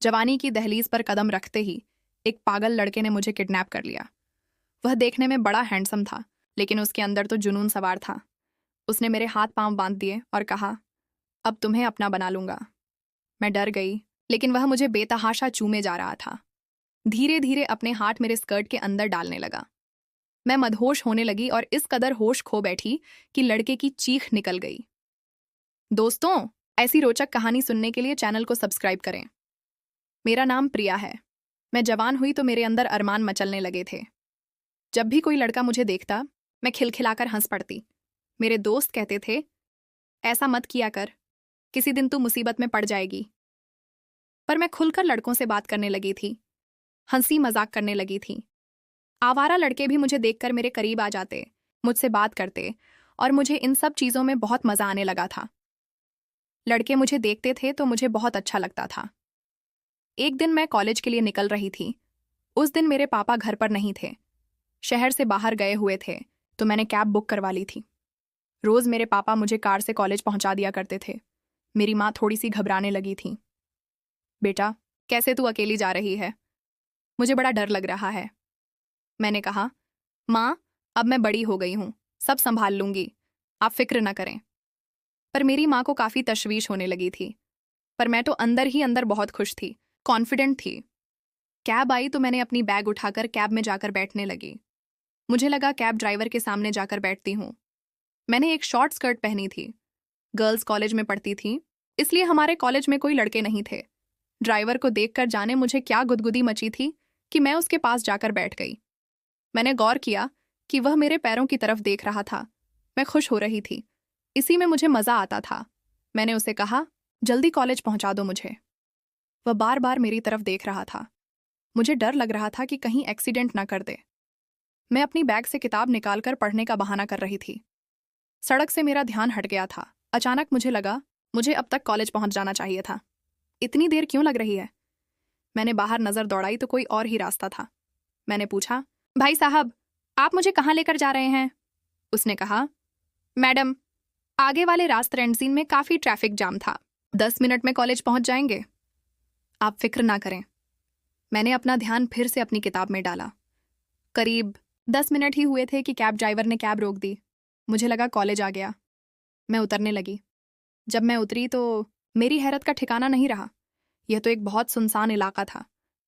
जवानी की दहलीज पर कदम रखते ही एक पागल लड़के ने मुझे किडनैप कर लिया। वह देखने में बड़ा हैंडसम था, लेकिन उसके अंदर तो जुनून सवार था। उसने मेरे हाथ पांव बांध दिए और कहा, अब तुम्हें अपना बना लूंगा। मैं डर गई, लेकिन वह मुझे बेतहाशा चूमे जा रहा था। धीरे धीरे अपने हाथ मेरे स्कर्ट के अंदर डालने लगा। मैं मदहोश होने लगी और इस कदर होश खो बैठी कि लड़के की चीख निकल गई। दोस्तों, ऐसी रोचक कहानी सुनने के लिए चैनल को सब्सक्राइब करें। मेरा नाम प्रिया है। मैं जवान हुई तो मेरे अंदर अरमान मचलने लगे थे। जब भी कोई लड़का मुझे देखता, मैं खिलखिलाकर हंस पड़ती। मेरे दोस्त कहते थे, ऐसा मत किया कर, किसी दिन तू मुसीबत में पड़ जाएगी। पर मैं खुलकर लड़कों से बात करने लगी थी, हंसी मजाक करने लगी थी। आवारा लड़के भी मुझे देखकर मेरे करीब आ जाते, मुझसे बात करते, और मुझे इन सब चीज़ों में बहुत मज़ा आने लगा था। लड़के मुझे देखते थे तो मुझे बहुत अच्छा लगता था। एक दिन मैं कॉलेज के लिए निकल रही थी। उस दिन मेरे पापा घर पर नहीं थे, शहर से बाहर गए हुए थे, तो मैंने कैब बुक करवा ली थी। रोज़ मेरे पापा मुझे कार से कॉलेज पहुंचा दिया करते थे। मेरी माँ थोड़ी सी घबराने लगी थी। बेटा, कैसे तू अकेली जा रही है? मुझे बड़ा डर लग रहा है। मैंने कहा, माँ, अब मैं बड़ी हो गई हूँ, सब संभाल लूंगी, आप फिक्र न करें। पर मेरी माँ को काफ़ी तशवीश होने लगी थी। पर मैं तो अंदर ही अंदर बहुत खुश थी, कॉन्फिडेंट थी। कैब आई तो मैंने अपनी बैग उठाकर कैब में जाकर बैठने लगी। मुझे लगा कैब ड्राइवर के सामने जाकर बैठती हूँ। मैंने एक शॉर्ट स्कर्ट पहनी थी। गर्ल्स कॉलेज में पढ़ती थी, इसलिए हमारे कॉलेज में कोई लड़के नहीं थे। ड्राइवर को देखकर जाने मुझे क्या गुदगुदी मची थी कि मैं उसके पास जाकर बैठ गई। मैंने गौर किया कि वह मेरे पैरों की तरफ देख रहा था। मैं खुश हो रही थी, इसी में मुझे मज़ा आता था। मैंने उसे कहा, जल्दी कॉलेज पहुंचा दो मुझे। वह बार बार मेरी तरफ देख रहा था। मुझे डर लग रहा था कि कहीं एक्सीडेंट ना कर दे। मैं अपनी बैग से किताब निकालकर पढ़ने का बहाना कर रही थी। सड़क से मेरा ध्यान हट गया था। अचानक मुझे लगा, मुझे अब तक कॉलेज पहुंच जाना चाहिए था। इतनी देर क्यों लग रही है? मैंने बाहर नज़र दौड़ाई तो कोई और ही रास्ता था। मैंने पूछा, भाई साहब, आप मुझे कहाँ लेकर जा रहे हैं? उसने कहा, मैडम, आगे वाले रास्ते रेंडजीन में काफ़ी ट्रैफिक जाम था, 10 मिनट में कॉलेज पहुंच जाएंगे, आप फिक्र ना करें। मैंने अपना ध्यान फिर से अपनी किताब में डाला। करीब 10 मिनट ही हुए थे कि कैब ड्राइवर ने कैब रोक दी। मुझे लगा कॉलेज आ गया। मैं उतरने लगी। जब मैं उतरी तो मेरी हैरत का ठिकाना नहीं रहा। यह तो एक बहुत सुनसान इलाका था।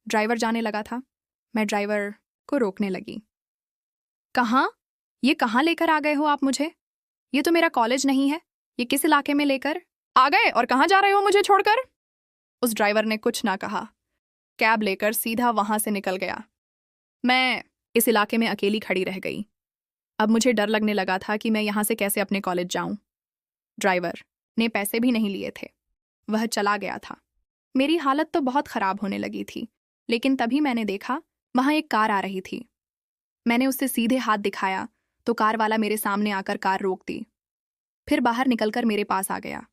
ड्राइवर जाने लगा था। मैं ड्राइवर को रोकने लगी। कहाँ? ये कहाँ लेकर आ गए हो आप मुझे? ये तो मेरा कॉलेज नहीं है। ये किस इलाके में लेकर आ गए और कहाँ जा रहे हो मुझे छोड़कर? उस ड्राइवर ने कुछ ना कहा। कैब लेकर सीधा वहां से निकल गया। मैं इस इलाके में अकेली खड़ी रह गई। अब मुझे डर लगने लगा था कि मैं यहाँ से कैसे अपने कॉलेज जाऊं। ड्राइवर ने पैसे भी नहीं लिए थे। वह चला गया था। मेरी हालत तो बहुत खराब होने लगी थी, लेकिन तभी मैंने देखा वहां एक कार आ रही थी। मैंने उससे सीधे हाथ दिखाया तो कार वाला मेरे सामने आकर कार रोक दी। फिर बाहर निकलकर मेरे पास आ गया।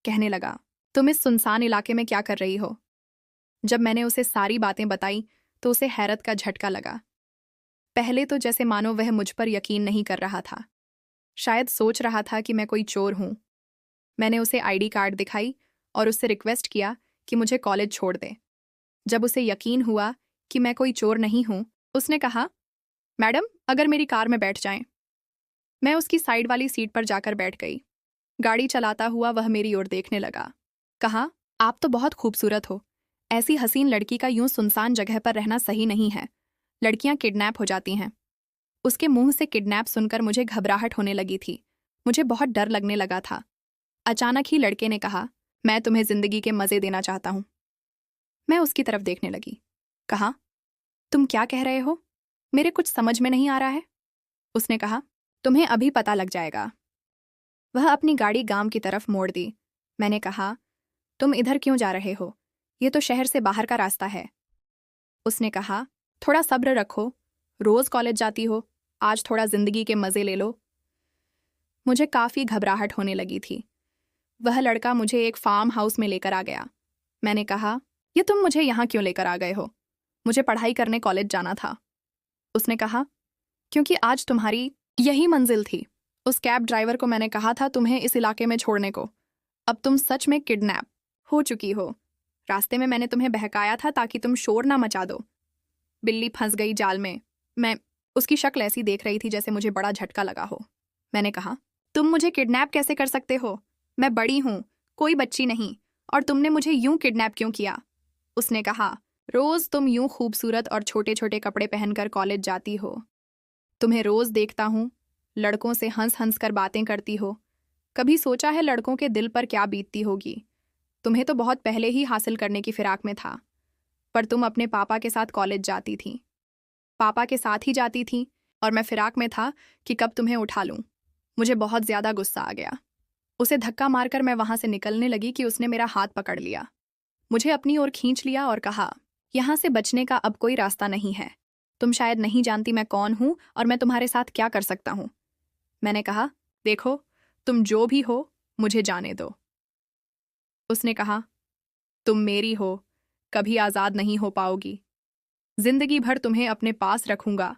कहने लगा, तुम इस सुनसान इलाके में क्या कर रही हो? जब मैंने उसे सारी बातें बताई तो उसे हैरत का झटका लगा। पहले तो जैसे मानो वह मुझ पर यकीन नहीं कर रहा था। शायद सोच रहा था कि मैं कोई चोर हूं। मैंने उसे आईडी कार्ड दिखाई और उससे रिक्वेस्ट किया कि मुझे कॉलेज छोड़ दे। जब उसे यकीन हुआ कि मैं कोई चोर नहीं हूं, उसने कहा, मैडम, अगर मेरी कार में बैठ जाएं। मैं उसकी साइड वाली सीट पर जाकर बैठ गई। गाड़ी चलाता हुआ वह मेरी ओर देखने लगा। कहा, आप तो बहुत खूबसूरत हो। ऐसी हसीन लड़की का यूं सुनसान जगह पर रहना सही नहीं है। लड़कियां किडनैप हो जाती हैं। उसके मुंह से किडनैप सुनकर मुझे घबराहट होने लगी थी। मुझे बहुत डर लगने लगा था। अचानक ही लड़के ने कहा, मैं तुम्हें जिंदगी के मजे देना चाहता हूं। मैं उसकी तरफ देखने लगी। कहा, तुम क्या कह रहे हो? मेरे कुछ समझ में नहीं आ रहा है। उसने कहा, तुम्हें अभी पता लग जाएगा। वह अपनी गाड़ी गांव की तरफ मोड़ दी। मैंने कहा, तुम इधर क्यों जा रहे हो? ये तो शहर से बाहर का रास्ता है। उसने कहा, थोड़ा सब्र रखो, रोज कॉलेज जाती हो, आज थोड़ा जिंदगी के मजे ले लो। मुझे काफी घबराहट होने लगी थी। वह लड़का मुझे एक फार्म हाउस में लेकर आ गया। मैंने कहा, ये तुम मुझे यहाँ क्यों लेकर आ गए हो? मुझे पढ़ाई करने कॉलेज जाना था। उसने कहा, क्योंकि आज तुम्हारी यही मंजिल थी। उस कैब ड्राइवर को मैंने कहा था तुम्हें इस इलाके में छोड़ने को। अब तुम सच में किडनैप हो चुकी हो। रास्ते में मैंने तुम्हें बहकाया था ताकि तुम शोर ना मचा दो। बिल्ली फंस गई जाल में। मैं उसकी शक्ल ऐसी देख रही थी जैसे मुझे बड़ा झटका लगा हो। मैंने कहा, तुम मुझे किडनैप कैसे कर सकते हो? मैं बड़ी हूं, कोई बच्ची नहीं, और तुमने मुझे यूं किडनैप क्यों किया? उसने कहा, रोज तुम यूं खूबसूरत और छोटे छोटे कपड़े पहनकर कॉलेज जाती हो। तुम्हें रोज देखता हूं, लड़कों से हंस हंस कर बातें करती हो। कभी सोचा है लड़कों के दिल पर क्या बीतती होगी? तुम्हें तो बहुत पहले ही हासिल करने की फिराक में था, पर तुम अपने पापा के साथ कॉलेज जाती थी। पापा के साथ ही जाती थी और मैं फिराक में था कि कब तुम्हें उठा लूं। मुझे बहुत ज्यादा गुस्सा आ गया। उसे धक्का मारकर मैं वहां से निकलने लगी कि उसने मेरा हाथ पकड़ लिया, मुझे अपनी ओर खींच लिया और कहा, यहां से बचने का अब कोई रास्ता नहीं है। तुम शायद नहीं जानती मैं कौन हूं और मैं तुम्हारे साथ क्या कर सकता हूं। मैंने कहा, देखो, तुम जो भी हो, मुझे जाने दो। उसने कहा, तुम मेरी हो, कभी आजाद नहीं हो पाओगी। जिंदगी भर तुम्हें अपने पास रखूंगा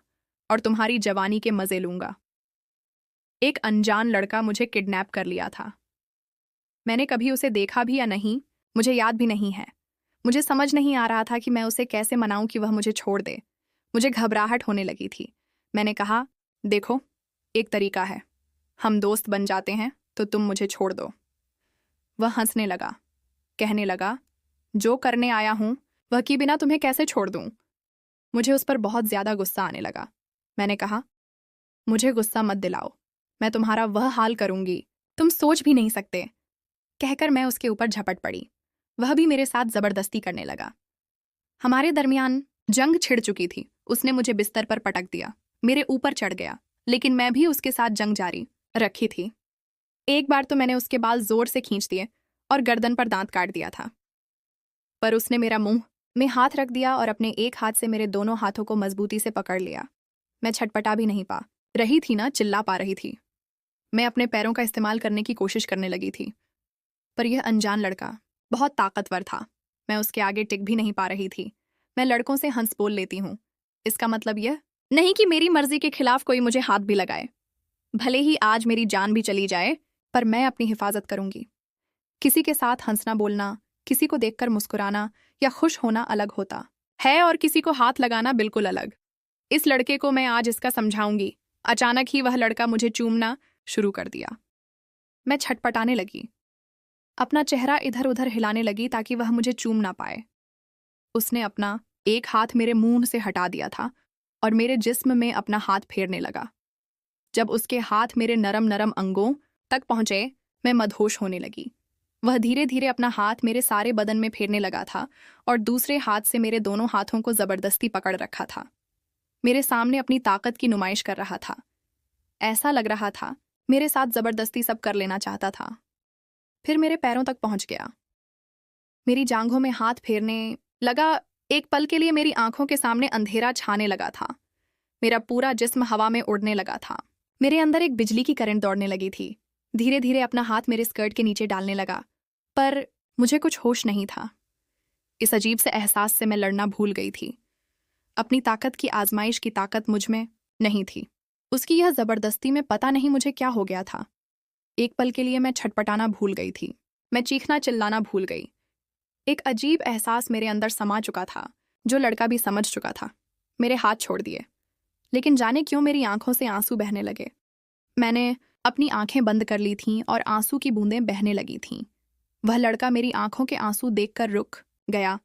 और तुम्हारी जवानी के मजे लूंगा। एक अनजान लड़का मुझे किडनैप कर लिया था। मैंने कभी उसे देखा भी या नहीं, मुझे याद भी नहीं है। मुझे समझ नहीं आ रहा था कि मैं उसे कैसे मनाऊं कि वह मुझे छोड़ दे। मुझे घबराहट होने लगी थी। मैंने कहा, देखो, एक तरीका है, हम दोस्त बन जाते हैं तो तुम मुझे छोड़ दो। वह हंसने लगा, कहने लगा, जो करने आया हूं वह किए बिना तुम्हें कैसे छोड़ दूं? मुझे उस पर बहुत ज्यादा गुस्सा आने लगा। मैंने कहा, मुझे गुस्सा मत दिलाओ, मैं तुम्हारा वह हाल करूंगी, तुम सोच भी नहीं सकते। कहकर मैं उसके ऊपर झपट पड़ी। वह भी मेरे साथ जबरदस्ती करने लगा। हमारे दरमियान जंग छिड़ चुकी थी। उसने मुझे बिस्तर पर पटक दिया, मेरे ऊपर चढ़ गया, लेकिन मैं भी उसके साथ जंग जारी रखी थी। एक बार तो मैंने उसके बाल जोर से खींच दिए और गर्दन पर दांत काट दिया था, पर उसने मेरा मुंह में हाथ रख दिया और अपने एक हाथ से मेरे दोनों हाथों को मजबूती से पकड़ लिया। मैं छटपटा भी नहीं पा रही थी ना चिल्ला पा रही थी। मैं अपने पैरों का इस्तेमाल करने की कोशिश करने लगी थी, पर यह अनजान लड़का बहुत ताकतवर था। मैं उसके आगे टिक भी नहीं पा रही थी। मैं लड़कों से हंस बोल लेती हूँ, इसका मतलब यह नहीं कि मेरी मर्जी के खिलाफ कोई मुझे हाथ भी लगाए। भले ही आज मेरी जान भी चली जाए, पर मैं अपनी हिफाजत करूंगी। किसी के साथ हंसना बोलना, किसी को देखकर मुस्कुराना या खुश होना अलग होता है और किसी को हाथ लगाना बिल्कुल अलग। इस लड़के को मैं आज इसका समझाऊंगी। अचानक ही वह लड़का मुझे चूमना शुरू कर दिया। मैं छटपटाने लगी, अपना चेहरा इधर उधर हिलाने लगी ताकि वह मुझे चूम ना पाए। उसने अपना एक हाथ मेरे मुंह से हटा दिया था और मेरे जिस्म में अपना हाथ फेरने लगा। जब उसके हाथ मेरे नरम नरम अंगों तक पहुंचे, मैं मदहोश होने लगी। वह धीरे धीरे अपना हाथ मेरे सारे बदन में फेरने लगा था और दूसरे हाथ से मेरे दोनों हाथों को जबरदस्ती पकड़ रखा था। मेरे सामने अपनी ताकत की नुमाइश कर रहा था। ऐसा लग रहा था मेरे साथ जबरदस्ती सब कर लेना चाहता था। फिर मेरे पैरों तक पहुंच गया, मेरी जांघों में हाथ फेरने लगा। एक पल के लिए मेरी आंखों के सामने अंधेरा छाने लगा था। मेरा पूरा जिस्म हवा में उड़ने लगा था। मेरे अंदर एक बिजली की करंट दौड़ने लगी थी। धीरे धीरे अपना हाथ मेरे स्कर्ट के नीचे डालने लगा, पर मुझे कुछ होश नहीं था। इस अजीब से एहसास से मैं लड़ना भूल गई थी। अपनी ताकत की आजमाइश की ताकत मुझ में नहीं थी। उसकी यह जबरदस्ती में पता नहीं मुझे क्या हो गया था। एक पल के लिए मैं छटपटाना भूल गई थी। मैं चीखना चिल्लाना भूल गई। एक अजीब एहसास मेरे अंदर समा चुका था, जो लड़का भी समझ चुका था। मेरे हाथ छोड़ दिए, लेकिन जाने क्यों मेरी आंखों से आंसू बहने लगे। मैंने अपनी आंखें बंद कर ली थीं और आंसू की बूंदें बहने लगी थीं। वह लड़का मेरी आंखों के आंसू देखकर रुक गया,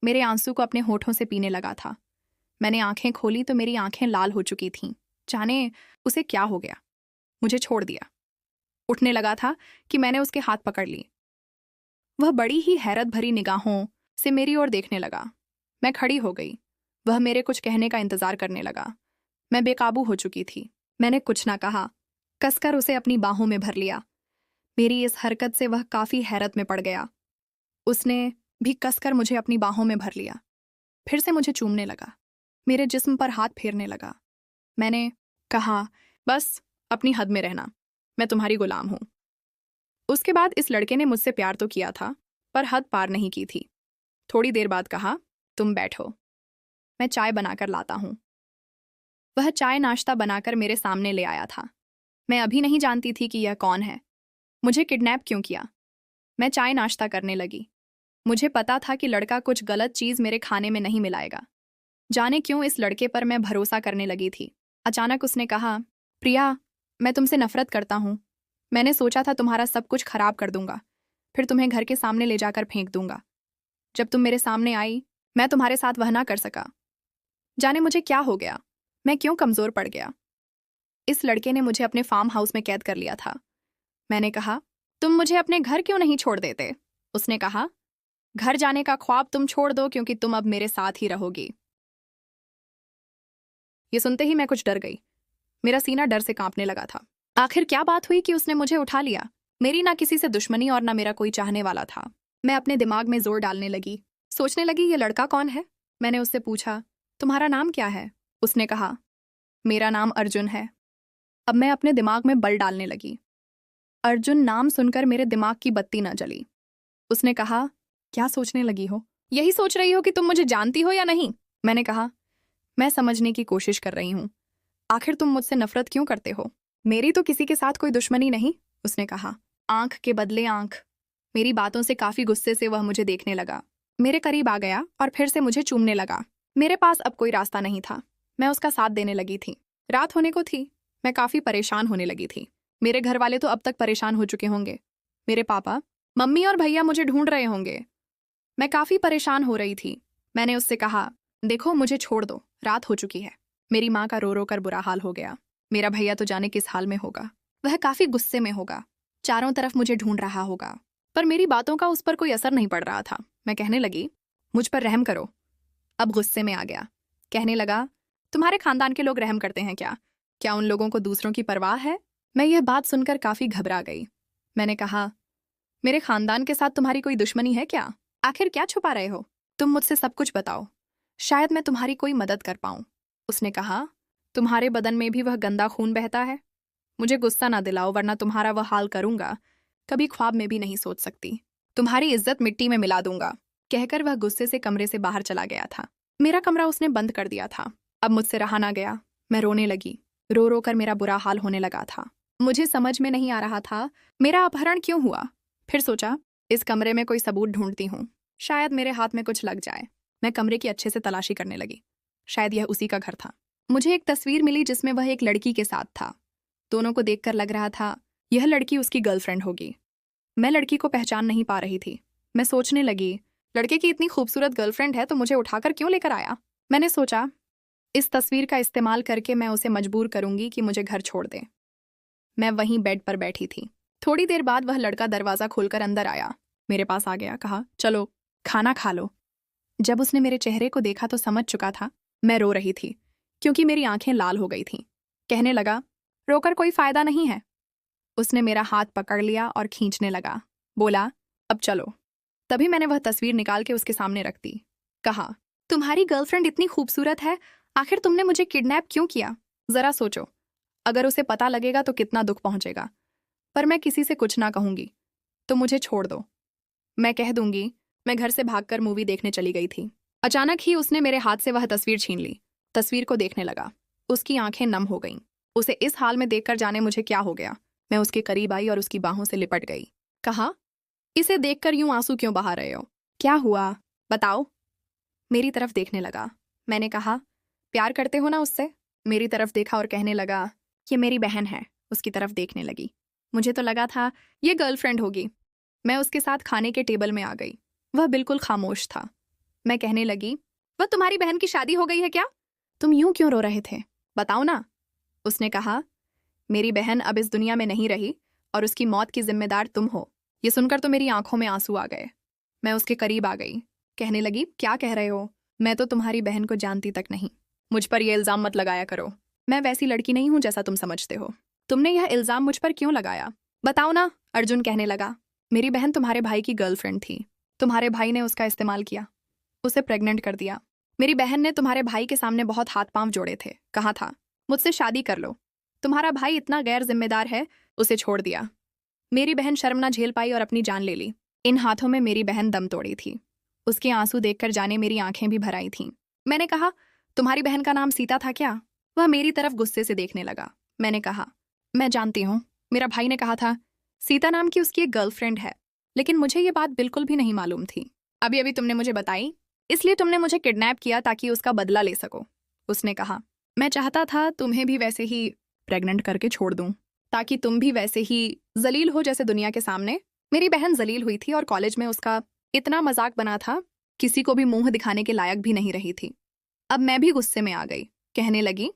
मेरे आंसू को अपने होठों से पीने लगा था। मैंने आंखें खोली तो मेरी आंखें लाल हो चुकी थीं। जाने उसे क्या हो गया, मुझे छोड़ दिया। उठने लगा था कि मैंने उसके हाथ पकड़ ली। वह बड़ी ही हैरत भरी निगाहों से मेरी ओर देखने लगा। मैं खड़ी हो गई। वह मेरे कुछ कहने का इंतजार करने लगा। मैं बेकाबू हो चुकी थी। मैंने कुछ ना कहा, कसकर उसे अपनी बाहों में भर लिया। मेरी इस हरकत से वह काफी हैरत में पड़ गया। उसने भी कसकर मुझे अपनी बाहों में भर लिया। फिर से मुझे चूमने लगा, मेरे जिस्म पर हाथ फेरने लगा। मैंने कहा, बस अपनी हद में रहना, मैं तुम्हारी गुलाम हूं। उसके बाद इस लड़के ने मुझसे प्यार तो किया था, पर हद पार नहीं की थी। थोड़ी देर बाद कहा, तुम बैठो, मैं चाय बनाकर लाता हूं। वह चाय नाश्ता बनाकर मेरे सामने ले आया था। मैं अभी नहीं जानती थी कि यह कौन है, मुझे किडनैप क्यों किया। मैं चाय नाश्ता करने लगी। मुझे पता था कि लड़का कुछ गलत चीज मेरे खाने में नहीं मिलाएगा। जाने क्यों इस लड़के पर मैं भरोसा करने लगी थी। अचानक उसने कहा, प्रिया, मैं तुमसे नफरत करता हूँ। मैंने सोचा था तुम्हारा सब कुछ खराब कर दूंगा, फिर तुम्हें घर के सामने ले जाकर फेंक दूंगा। जब तुम मेरे सामने आई, मैं तुम्हारे साथ वह ना कर सका। जाने मुझे क्या हो गया, मैं क्यों कमजोर पड़ गया। इस लड़के ने मुझे अपने फार्म हाउस में कैद कर लिया था। मैंने कहा, तुम मुझे अपने घर क्यों नहीं छोड़ देते। उसने कहा, घर जाने का ख्वाब तुम छोड़ दो क्योंकि तुम अब मेरे साथ ही रहोगी। ये सुनते ही मैं कुछ डर गई। मेरा सीना डर से कांपने लगा था। आखिर क्या बात हुई कि उसने मुझे उठा लिया। मेरी ना किसी से दुश्मनी और ना मेरा कोई चाहने वाला था। मैं अपने दिमाग में जोर डालने लगी, सोचने लगी ये लड़का कौन है। मैंने उससे पूछा, तुम्हारा नाम क्या है। उसने कहा, मेरा नाम अर्जुन है। अब मैं अपने दिमाग में बल डालने लगी। अर्जुन नाम सुनकर मेरे दिमाग की बत्ती न जली। उसने कहा, क्या सोचने लगी हो। यही सोच रही हो कि तुम मुझे जानती हो या नहीं। मैंने कहा, मैं समझने की कोशिश कर रही हूँ। आखिर तुम मुझसे नफरत क्यों करते हो। मेरी तो किसी के साथ कोई दुश्मनी नहीं। उसने कहा, आंख के बदले आंख। मेरी बातों से काफी गुस्से से वह मुझे देखने लगा, मेरे करीब आ गया और फिर से मुझे चूमने लगा। मेरे पास अब कोई रास्ता नहीं था। मैं उसका साथ देने लगी थी। रात होने को थी। मैं काफी परेशान होने लगी थी। मेरे घर वाले तो अब तक परेशान हो चुके होंगे। मेरे पापा, मम्मी और भैया मुझे ढूंढ रहे होंगे। मैं काफी परेशान हो रही थी। मैंने उससे कहा, देखो मुझे छोड़ दो, रात हो चुकी है। मेरी माँ का रो रो कर बुरा हाल हो गया। मेरा भैया तो जाने किस हाल में होगा। वह काफी गुस्से में होगा, चारों तरफ मुझे ढूंढ रहा होगा। पर मेरी बातों का उस पर कोई असर नहीं पड़ रहा था। मैं कहने लगी, मुझ पर रहम करो। अब गुस्से में आ गया। कहने लगा, तुम्हारे खानदान के लोग रहम करते हैं क्या। क्या उन लोगों को दूसरों की परवाह है। मैं यह बात सुनकर काफी घबरा गई। मैंने कहा, मेरे खानदान के साथ तुम्हारी कोई दुश्मनी है क्या। आखिर क्या छुपा रहे हो। तुम मुझसे सब कुछ बताओ, शायद मैं तुम्हारी कोई मदद कर पाऊं। उसने कहा, तुम्हारे बदन में भी वह गंदा खून बहता है। मुझे गुस्सा ना दिलाओ वरना तुम्हारा वह हाल करूंगा कभी ख्वाब में भी नहीं सोच सकती। तुम्हारी इज्जत मिट्टी में मिला दूंगा। कहकर वह गुस्से से कमरे से बाहर चला गया था। मेरा कमरा उसने बंद कर दिया था। अब मुझसे रहा ना गया। मैं रोने लगी। रो रो कर मेरा बुरा हाल होने लगा था। मुझे समझ में नहीं आ रहा था मेरा अपहरण क्यों हुआ। फिर सोचा, इस कमरे में कोई सबूत ढूंढती हूँ, शायद मेरे हाथ में कुछ लग जाए। मैं कमरे की अच्छे से तलाशी करने लगी। शायद यह उसी का घर था। मुझे एक तस्वीर मिली जिसमें वह एक लड़की के साथ था। दोनों को देखकर लग रहा था यह लड़की उसकी गर्लफ्रेंड होगी। मैं लड़की को पहचान नहीं पा रही थी। मैं सोचने लगी, लड़के की इतनी खूबसूरत गर्लफ्रेंड है तो मुझे उठाकर क्यों लेकर आया। मैंने सोचा, इस तस्वीर का इस्तेमाल करके मैं उसे मजबूर करूंगी कि मुझे घर छोड़ दे। मैं वहीं बेड पर बैठी थी। थोड़ी देर बाद वह लड़का दरवाजा खोलकर अंदर आया। मेरे पास आ गया, कहा, चलो खाना खा लो। जब उसने मेरे चेहरे को देखा तो समझ चुका था मैं रो रही थी, क्योंकि मेरी आंखें लाल हो गई थीं। कहने लगा, रोकर कोई फायदा नहीं है। उसने मेरा हाथ पकड़ लिया और खींचने लगा। बोला, अब चलो। तभी मैंने वह तस्वीर निकाल के उसके सामने रख दी। कहा, तुम्हारी गर्लफ्रेंड इतनी खूबसूरत है, आखिर तुमने मुझे किडनैप क्यों किया। जरा सोचो, अगर उसे पता लगेगा तो कितना दुख पहुंचेगा। पर मैं किसी से कुछ ना कहूंगी, तो मुझे छोड़ दो। मैं कह दूंगी मैं घर से भागकर मूवी देखने चली गई थी। अचानक ही उसने मेरे हाथ से वह तस्वीर छीन ली। तस्वीर को देखने लगा। उसकी आंखें नम हो गईं। उसे इस हाल में देखकर जाने मुझे क्या हो गया। मैं उसके करीब आई और उसकी बाहों से लिपट गई। कहा, इसे देखकर यूं आंसू क्यों बहा रहे हो। क्या हुआ, बताओ। मेरी तरफ देखने लगा। मैंने कहा, प्यार करते हो ना उससे। मेरी तरफ देखा और कहने लगा, ये मेरी बहन है। उसकी तरफ देखने लगी। मुझे तो लगा था ये गर्लफ्रेंड होगी। मैं उसके साथ खाने के टेबल में आ गई। वह बिल्कुल खामोश था। मैं कहने लगी, वह तुम्हारी बहन की शादी हो गई है क्या। तुम यूं क्यों रो रहे थे, बताओ ना। उसने कहा, मेरी बहन अब इस दुनिया में नहीं रही और उसकी मौत की जिम्मेदार तुम हो। ये सुनकर तो मेरी आंखों में आंसू आ गए। मैं उसके करीब आ गई। कहने लगी, क्या कह रहे हो। मैं तो तुम्हारी बहन को जानती तक नहीं। मुझ पर यह इल्जाम मत लगाया करो। मैं वैसी लड़की नहीं हूं जैसा तुम समझते हो। तुमने यह इल्जाम मुझ पर क्यों लगाया, बताओ ना। अर्जुन कहने लगा, मेरी बहन तुम्हारे भाई की गर्लफ्रेंड थी। तुम्हारे भाई ने उसका इस्तेमाल किया, उसे प्रेग्नेंट कर दिया। मेरी बहन ने तुम्हारे भाई के सामने बहुत हाथ पांव जोड़े थे, कहा था मुझसे शादी कर लो। तुम्हारा भाई इतना गैर जिम्मेदार है, उसे छोड़ दिया। मेरी बहन शर्म ना झेल पाई और अपनी जान ले ली। इन हाथों में मेरी बहन दम तोड़ी थी। उसके आंसू देखकर जाने मेरी आंखें भी भर आई थीं। मैंने कहा, तुम्हारी बहन का नाम सीता था क्या। वह मेरी तरफ गुस्से से देखने लगा। मैंने कहा, मैं जानती हूँ, मेरा भाई ने कहा था सीता नाम की उसकी एक गर्लफ्रेंड है, लेकिन मुझे ये बात बिल्कुल भी नहीं मालूम थी। अभी अभी तुमने मुझे बताई, इसलिए तुमने मुझे किडनैप किया ताकि उसका बदला ले सको। उसने कहा, मैं चाहता था तुम्हें भी वैसे ही प्रेग्नेंट करके छोड़ दूं, ताकि तुम भी वैसे ही जलील हो जैसे दुनिया के सामने। मेरी बहन जलील हुई थी और कॉलेज में उसका इतना मजाक बना था, किसी को भी मुंह दिखाने के लायक भी नहीं रही थी। अब मैं भी गुस्से में आ गई, कहने लगी,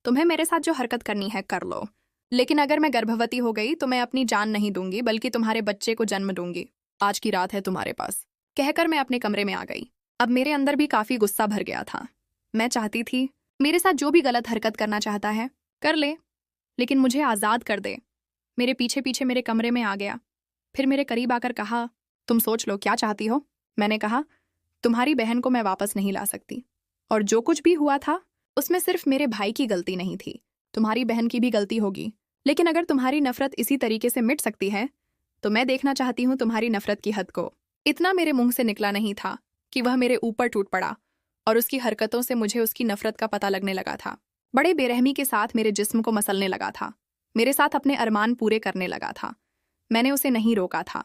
तुम्हें मेरे साथ जो हरकत करनी है कर लो, लेकिन अगर मैं गर्भवती हो गई तो मैं अपनी जान नहीं दूंगी बल्कि तुम्हारे बच्चे को जन्म दूंगी। आज की रात है तुम्हारे पास। कहकर मैं अपने कमरे में आ गई। अब मेरे अंदर भी काफी गुस्सा भर गया था। मैं चाहती थी मेरे साथ जो भी गलत हरकत करना चाहता है कर ले, लेकिन मुझे आजाद कर दे। मेरे पीछे पीछे मेरे कमरे में आ गया, फिर मेरे करीब आकर कहा, तुम सोच लो क्या चाहती हो। मैंने कहा, तुम्हारी बहन को मैं वापस नहीं ला सकती, और जो कुछ भी हुआ था उसमें सिर्फ मेरे भाई की गलती नहीं थी, तुम्हारी बहन की भी गलती होगी। लेकिन अगर तुम्हारी नफरत इसी तरीके से मिट सकती है तो मैं देखना चाहती हूँ तुम्हारी नफरत की हद को। इतना मेरे मुंह से निकला नहीं था कि वह मेरे ऊपर टूट पड़ा, और उसकी हरकतों से मुझे उसकी नफरत का पता लगने लगा था। बड़े बेरहमी के साथ मेरे जिस्म को मसलने लगा था, मेरे साथ अपने अरमान पूरे करने लगा था। मैंने उसे नहीं रोका था।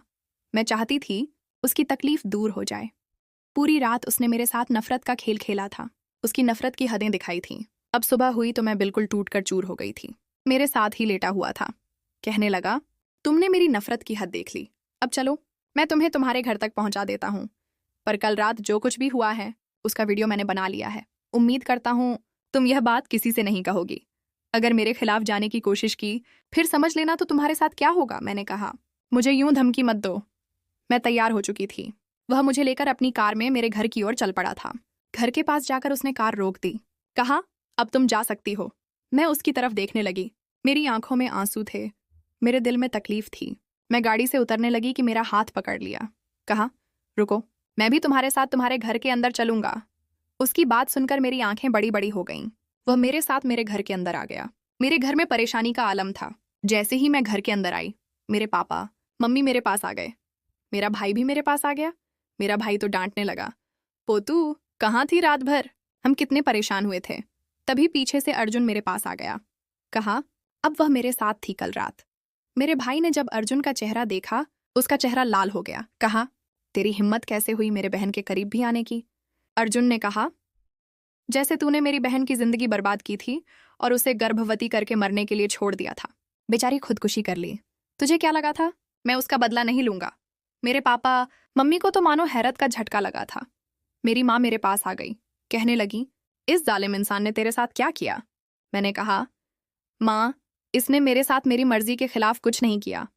मैं चाहती थी उसकी तकलीफ दूर हो जाए। पूरी रात उसने मेरे साथ नफरत का खेल खेला था, उसकी नफरत की हदें दिखाई थीं। अब सुबह हुई तो मैं बिल्कुल टूटकर चूर हो गई थी। मेरे साथ ही लेटा हुआ था, कहने लगा, तुमने मेरी नफरत की हद देख ली, अब चलो मैं तुम्हें तुम्हारे घर तक पहुंचा देता हूं। पर कल रात जो कुछ भी हुआ है उसका वीडियो मैंने बना लिया है। उम्मीद करता हूं तुम यह बात किसी से नहीं कहोगी। अगर मेरे खिलाफ जाने की कोशिश की फिर समझ लेना तो तुम्हारे साथ क्या होगा। मैंने कहा, मुझे यूं धमकी मत दो। मैं तैयार हो चुकी थी। वह मुझे लेकर अपनी कार में मेरे घर की ओर चल पड़ा था। घर के पास जाकर उसने कार रोक दी। कहा, अब तुम जा सकती हो। मैं उसकी तरफ देखने लगी। मेरी आंखों में आंसू थे, मेरे दिल में तकलीफ थी। मैं गाड़ी से उतरने लगी कि मेरा हाथ पकड़ लिया। कहा, रुको, मैं भी तुम्हारे साथ तुम्हारे घर के अंदर चलूंगा। उसकी बात सुनकर मेरी आंखें बड़ी बड़ी हो गईं। वह मेरे साथ मेरे घर के अंदर आ गया। मेरे घर में परेशानी का आलम था। जैसे ही मैं घर के अंदर आई, मेरे पापा मम्मी मेरे पास आ गए। मेरा भाई भी मेरे पास आ गया। मेरा भाई तो डांटने लगा, पोतू कहाँ थी रात भर, हम कितने परेशान हुए थे। तभी पीछे से अर्जुन मेरे पास आ गया। कहा, अब वह मेरे साथ थी कल रात। मेरे भाई ने जब अर्जुन का चेहरा देखा, उसका चेहरा लाल हो गया। कहा, तेरी हिम्मत कैसे हुई मेरे बहन के करीब भी आने की। अर्जुन ने कहा, जैसे तूने मेरी बहन की जिंदगी बर्बाद की थी और उसे गर्भवती करके मरने के लिए छोड़ दिया था। बेचारी खुदकुशी कर ली। तुझे क्या लगा था मैं उसका बदला नहीं लूंगा। मेरे पापा मम्मी को तो मानो हैरत का झटका लगा था। मेरी माँ मेरे पास आ गई, कहने लगी, इस जालिम इंसान ने तेरे साथ क्या किया। मैंने कहा, माँ, इसने मेरे साथ मेरी मर्जी के खिलाफ कुछ नहीं किया।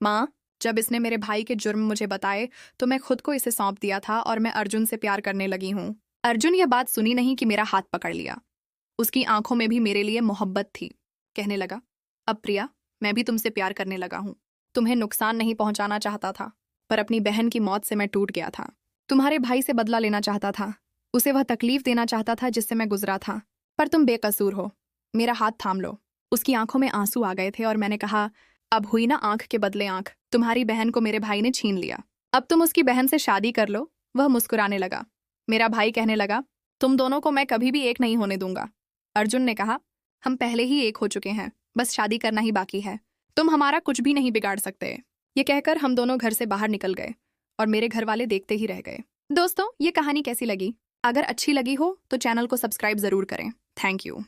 माँ, जब इसने मेरे भाई के जुर्म मुझे बताए तो मैं खुद को इसे सौंप दिया था और मैं अर्जुन से प्यार करने लगी हूँ। अर्जुन यह बात सुनी नहीं कि मेरा हाथ पकड़ लिया। उसकी आंखों में भी मेरे लिए मोहब्बत थी। कहने लगा, अब प्रिया, मैं भी तुमसे प्यार करने लगा हूँ। तुम्हें नुकसान नहीं पहुंचाना चाहता था, पर अपनी बहन की मौत से मैं टूट गया था। तुम्हारे भाई से बदला लेना चाहता था, उसे वह तकलीफ देना चाहता था जिससे मैं गुजरा था। पर तुम बेकसूर हो। मेरा हाथ थाम लो। उसकी आंखों में आंसू आ गए थे और मैंने कहा, अब हुई ना आंख के बदले आंख। तुम्हारी बहन को मेरे भाई ने छीन लिया, अब तुम उसकी बहन से शादी कर लो। वह मुस्कुराने लगा। मेरा भाई कहने लगा, तुम दोनों को मैं कभी भी एक नहीं होने दूंगा। अर्जुन ने कहा, हम पहले ही एक हो चुके हैं, बस शादी करना ही बाकी है। तुम हमारा कुछ भी नहीं बिगाड़ सकते। ये कहकर हम दोनों घर से बाहर निकल गए और मेरे घर वाले देखते ही रह गए। दोस्तों, ये कहानी कैसी लगी? अगर अच्छी लगी हो तो चैनल को सब्सक्राइब जरूर करें। Thank you.